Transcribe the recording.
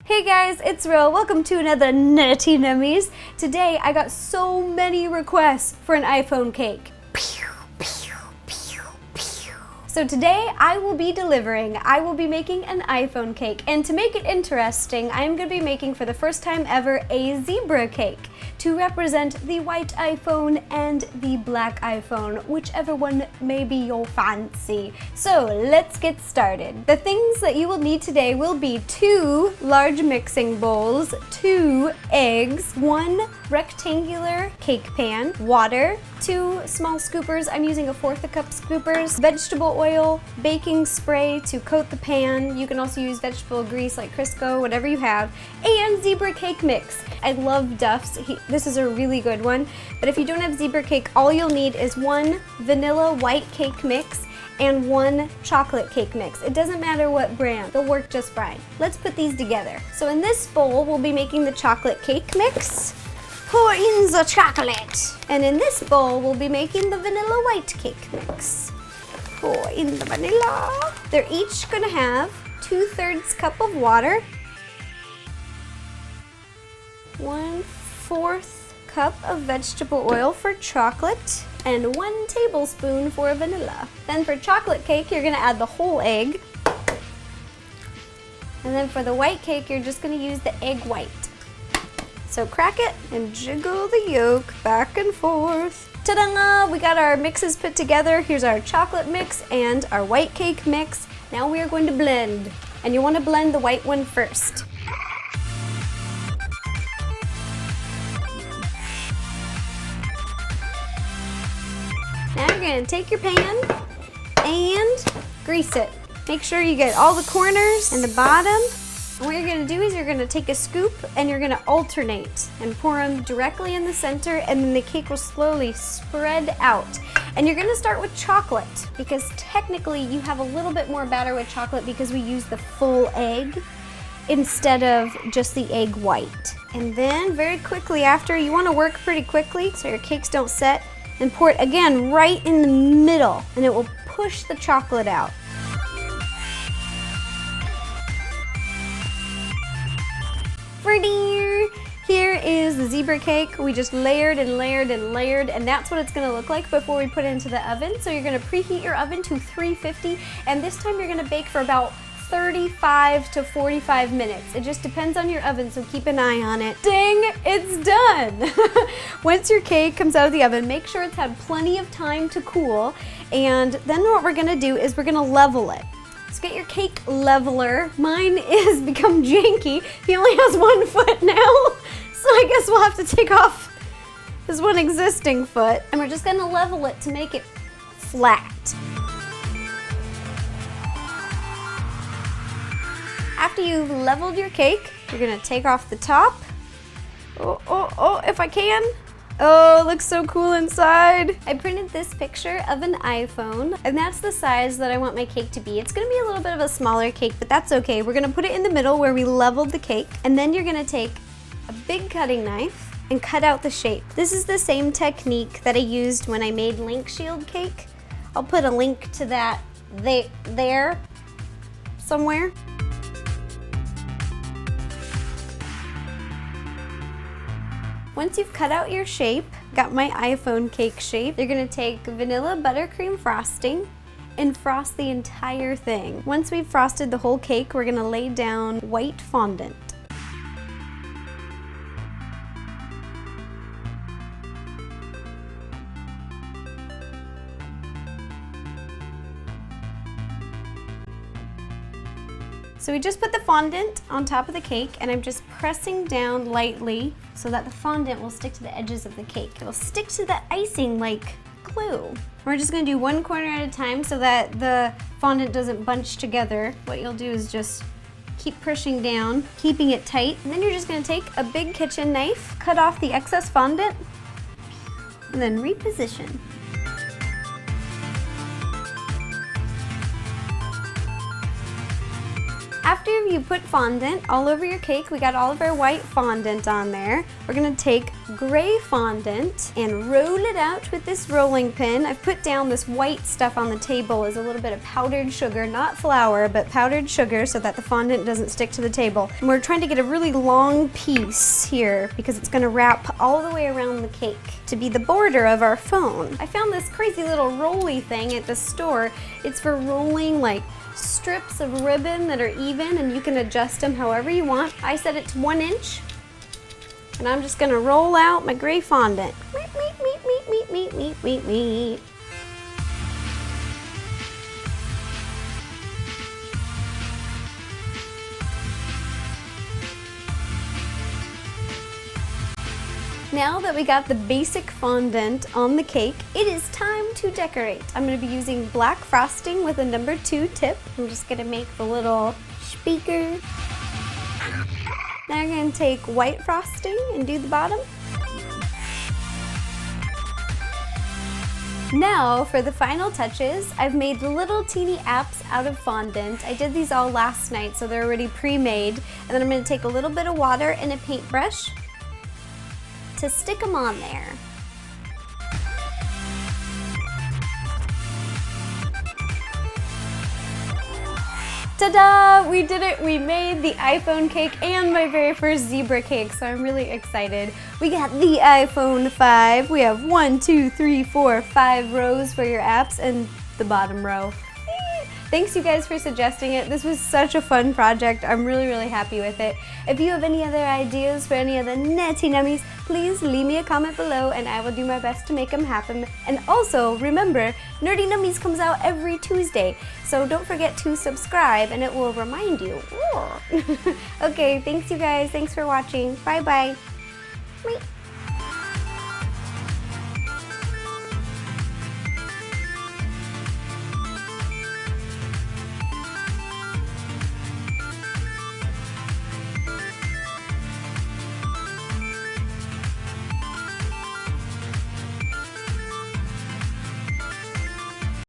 Hey guys, it's Ro. Welcome to another Nutty Nummies. Today I got so many requests for an iPhone cake. So today I will be making an iPhone cake. And to make it interesting, I'm going to be making for the first time ever a zebra cake to represent the white iPhone and the black iPhone, whichever one may be your fancy. So let's get started. The things that you will need today will be 2 large mixing bowls, 2 eggs, 1 rectangular cake pan, water, 2 small scoopers. I'm using a 1/4 cup scoopers, vegetable oil, baking spray to coat the pan. You can also use vegetable grease like Crisco, whatever you have, and zebra cake mix. I love Duff's. This is a really good one. But if you don't have zebra cake, all you'll need is 1 vanilla white cake mix and 1 chocolate cake mix. It doesn't matter what brand, they'll work just fine. Let's put these together. So in this bowl, we'll be making the chocolate cake mix. Pour in the chocolate. And in this bowl, we'll be making the vanilla white cake mix. Pour in the vanilla. They're each gonna have 2/3 cup of water, 1/4 cup of vegetable oil for chocolate, and 1 tablespoon for vanilla. Then for chocolate cake, you're gonna add the whole egg. And then for the white cake, you're just gonna use the egg white. So crack it and jiggle the yolk back and forth. Ta-da! We got our mixes put together. Here's our chocolate mix and our white cake mix. Now we are going to blend. And you want to blend the white one first. Now you're going to take your pan and grease it. Make sure you get all the corners and the bottom. And what you're gonna do is you're gonna take a scoop and you're gonna alternate and pour them directly in the center, and then the cake will slowly spread out. And you're gonna start with chocolate because technically you have a little bit more batter with chocolate because we use the full egg instead of just the egg white. And then very quickly after, you wanna work pretty quickly so your cakes don't set, and pour it again right in the middle, and it will push the chocolate out. Here is the zebra cake. We just layered and layered and layered, and that's what it's gonna look like before we put it into the oven. So you're gonna preheat your oven to 350, and this time you're gonna bake for about 35 to 45 minutes. It just depends on your oven, so keep an eye on it. Ding, it's done. Once your cake comes out of the oven, make sure it's had plenty of time to cool, and then what we're gonna do is we're gonna level it. So get your cake leveler. Mine is become janky. He only has 1 foot now. So I guess we'll have to take off his 1 existing foot. And we're just gonna level it to make it flat. After you've leveled your cake, you're gonna take off the top. Oh, if I can. Oh, it looks so cool inside. I printed this picture of an iPhone, and that's the size that I want my cake to be. It's gonna be a little bit of a smaller cake, but that's okay. We're gonna put it in the middle where we leveled the cake, and then you're gonna take a big cutting knife and cut out the shape. This is the same technique that I used when I made Link Shield cake. I'll put a link to that there somewhere. Once you've cut out your shape, got my iPhone cake shape, you're gonna take vanilla buttercream frosting and frost the entire thing. Once we've frosted the whole cake, we're gonna lay down white fondant. So we just put the fondant on top of the cake, and I'm just pressing down lightly so that the fondant will stick to the edges of the cake. It will stick to the icing like glue. We're just gonna do 1 corner at a time so that the fondant doesn't bunch together. What you'll do is just keep pushing down, keeping it tight, and then you're just gonna take a big kitchen knife, cut off the excess fondant, and then reposition. After you put fondant all over your cake, we got all of our white fondant on there. We're gonna take gray fondant and roll it out with this rolling pin. I've put down this white stuff on the table as a little bit of powdered sugar, not flour, but powdered sugar so that the fondant doesn't stick to the table. And we're trying to get a really long piece here because it's gonna wrap all the way around the cake to be the border of our phone. I found this crazy little rolly thing at the store. It's for rolling like strips of ribbon that are even, and you can adjust them however you want. I set it to 1 inch, and I'm just gonna roll out my gray fondant. Meep, meep, meep, meep, meep, meep, meep, meep, meep. Now that we got the basic fondant on the cake, it is time to decorate. I'm going to be using black frosting with a number 2 tip. I'm just going to make the little speaker. Now I'm going to take white frosting and do the bottom. Now for the final touches, I've made little teeny apps out of fondant. I did these all last night, so they're already pre-made. And then I'm going to take a little bit of water and a paintbrush to stick them on there. Ta-da! We did it! We made the iPhone cake and my very first zebra cake, so I'm really excited. We got the iPhone 5. We have 1, 2, 3, 4, 5 rows for your apps and the bottom row. Thanks you guys for suggesting it. This was such a fun project. I'm really happy with it. If you have any other ideas for any of the Nerdy Nummies, please leave me a comment below and I will do my best to make them happen. And also, remember, Nerdy Nummies comes out every Tuesday, so don't forget to subscribe and it will remind you. Okay, thanks you guys. Thanks for watching. Bye-bye.